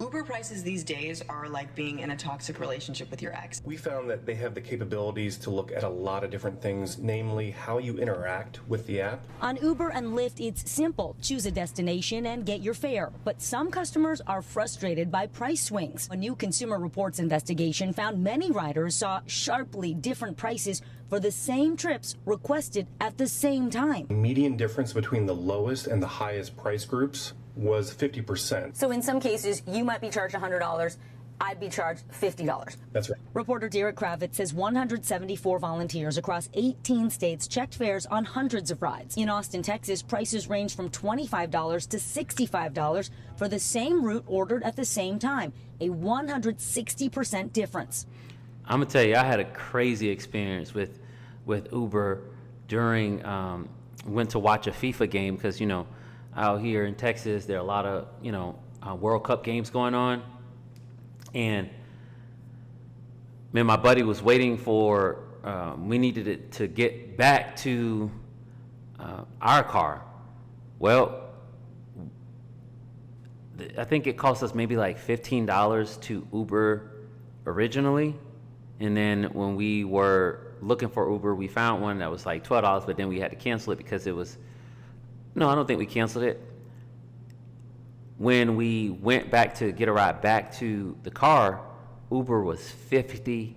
Uber prices these days are like being in a toxic relationship with your ex. We found that they have the capabilities to look at a lot of different things, namely how you interact with the app. On Uber and Lyft, it's simple. Choose a destination and get your fare. But some customers are frustrated by price swings. A new Consumer Reports investigation found many riders saw sharply different prices for the same trips requested at the same time. The median difference between the lowest and the highest price groups was 50%. So in some cases, you might be charged $100. I'd be charged $50. That's right. Reporter Derek Kravitz says 174 volunteers across 18 states checked fares on hundreds of rides. In Austin, Texas, prices range from $25 to $65 for the same route ordered at the same time, a 160% difference. I'm gonna tell you, I had a crazy experience with Uber during, went to watch a FIFA game because, out here in Texas, there are a lot of, World Cup games going on. And man, my buddy was waiting for, we needed it to get back to our car. Well, I think it cost us maybe like $15 to Uber originally. And then when we were looking for Uber, we found one that was like $12, but then we had to cancel it because it was, no, I don't think we canceled it. When we went back to get a ride back to the car, Uber was $50.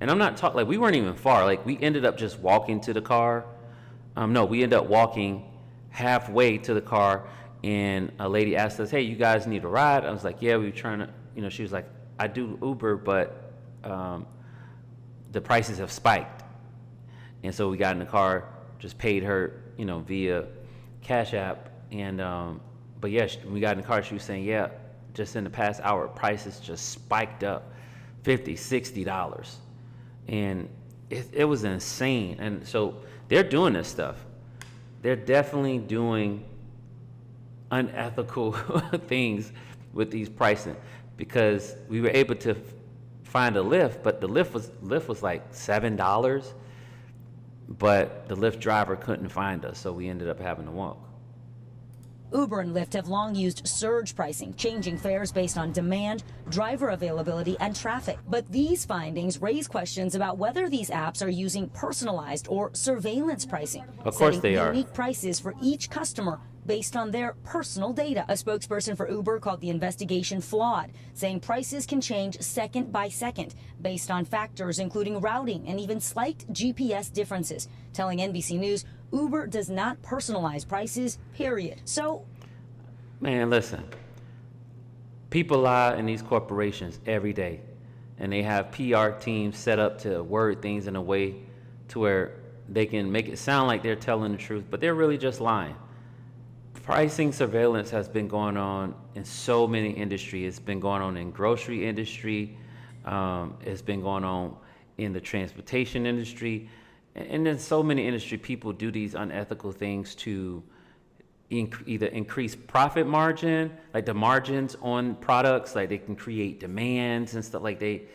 And I'm not talking, like we weren't even far. Like we ended up just walking to the car. No, we ended up walking halfway to the car and a lady asked us, hey, you guys need a ride? I was like, yeah, we were trying to, she was like, I do Uber, but the prices have spiked. And so we got in the car, just paid her, via Cash App. And, but yeah, when we got in the car, she was saying, yeah, just in the past hour, prices just spiked up $50, $60. And it was insane. And so they're doing this stuff. They're definitely doing unethical things with these pricing because we were able to find a Lyft, but the Lyft was like $7, but the Lyft driver couldn't find us, so we ended up having to walk. Uber and Lyft have long used surge pricing, changing fares based on demand, driver availability, and traffic. But these findings raise questions about whether these apps are using personalized or surveillance pricing. Of course they are. Unique prices for each customer based on their personal data. A spokesperson for Uber called the investigation flawed, saying prices can change second by second based on factors including routing and even slight GPS differences, telling NBC News Uber does not personalize prices, period. So, man, listen, people lie in these corporations every day, and they have PR teams set up to word things in a way to where they can make it sound like they're telling the truth, but they're really just lying. Pricing surveillance has been going on in so many industries. It's been going on in grocery industry. It's been going on in the transportation industry. And then so many industry people do these unethical things to either increase profit margin, like the margins on products, like they can create demands and stuff. Like they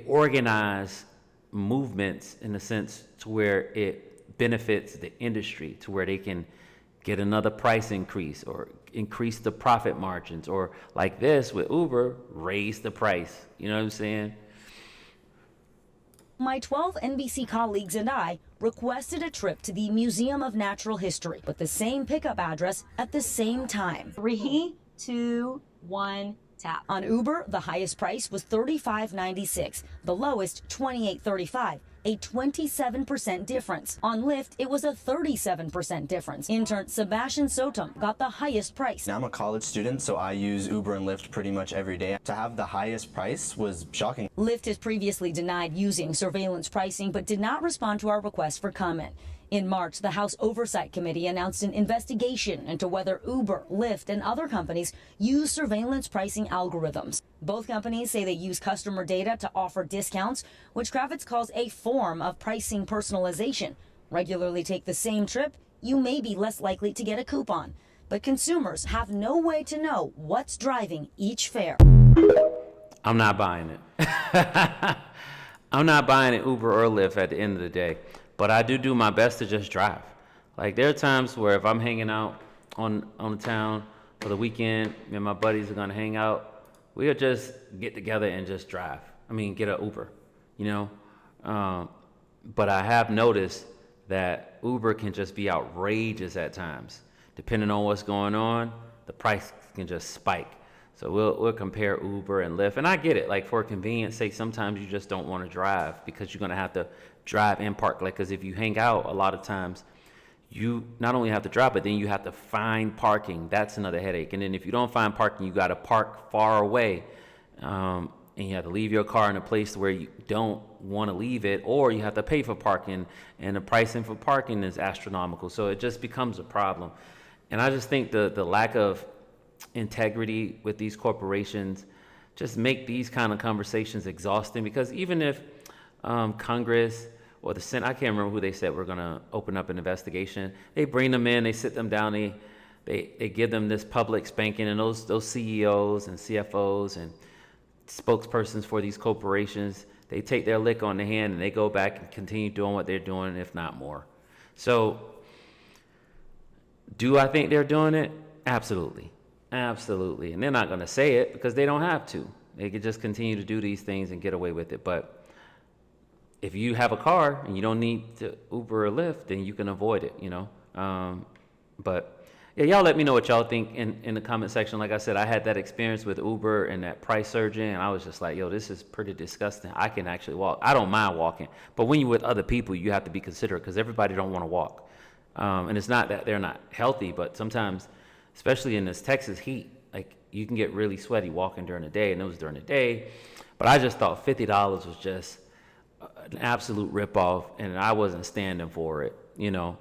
organize movements in a sense to where it benefits the industry, to where they can get another price increase or increase the profit margins, or like this with Uber, raise the price. You know what I'm saying? My 12 NBC colleagues and I requested a trip to the Museum of Natural History with the same pickup address at the same time. 3, 2, 1, tap. On Uber, the highest price was $35.96, the lowest $28.35. A 27% difference. On Lyft, it was a 37% difference. Intern Sebastian Sotom got the highest price. Now, I'm a college student, so I use Uber and Lyft pretty much every day. To have the highest price was shocking. Lyft has previously denied using surveillance pricing, but did not respond to our request for comment. In March, the House Oversight Committee announced an investigation into whether Uber, Lyft, and other companies use surveillance pricing algorithms. Both companies say they use customer data to offer discounts, which Kravitz calls a form of pricing personalization. Regularly take the same trip, you may be less likely to get a coupon. But consumers have no way to know what's driving each fare. I'm not buying it. I'm not buying it Uber or Lyft at the end of the day. But I do my best to just drive. Like there are times where if I'm hanging out on the town or the weekend, me and my buddies are gonna hang out, we'll just get together and just drive. I mean, get an Uber, you know? But I have noticed that Uber can just be outrageous at times. Depending on what's going on, the price can just spike. So we'll compare Uber and Lyft. And I get it, like for convenience sake, sometimes you just don't want to drive because you're gonna have to drive and park. Like, cause if you hang out a lot of times, you not only have to drive, but then you have to find parking. That's another headache. And then if you don't find parking, you gotta park far away. And you have to leave your car in a place where you don't want to leave it, or you have to pay for parking, and the pricing for parking is astronomical. So it just becomes a problem. And I just think the lack of integrity with these corporations just make these kind of conversations exhausting, because even if Congress or the Senate, I can't remember who they said we're going to open up an investigation, they bring them in, they sit them down, they give them this public spanking, and those CEOs and CFOs and spokespersons for these corporations, they take their lick on the hand and they go back and continue doing what they're doing, if not more. So do I think they're doing it? Absolutely. Absolutely. And they're not going to say it because they don't have to. They could just continue to do these things and get away with it. But if you have a car and you don't need to Uber or Lyft, then you can avoid it, you know. But yeah, y'all let me know what y'all think in the comment section. Like I said, I had that experience with Uber and that price surging, and I was just like, yo, this is pretty disgusting. I can actually walk. I don't mind walking. But when you're with other people, you have to be considerate because everybody don't want to walk. And it's not that they're not healthy, but sometimes, especially in this Texas heat, like you can get really sweaty walking during the day, and it was during the day. But I just thought $50 was just an absolute ripoff, and I wasn't standing for it, you know.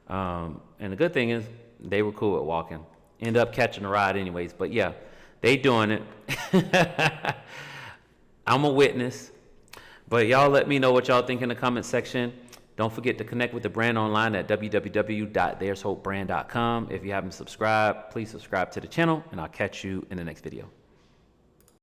And the good thing is they were cool with walking. End up catching a ride anyways, but yeah, they doing it. I'm a witness. But y'all let me know what y'all think in the comment section. Don't forget to connect with the brand online at www.there'shopebrand.com. If you haven't subscribed, please subscribe to the channel, and I'll catch you in the next video.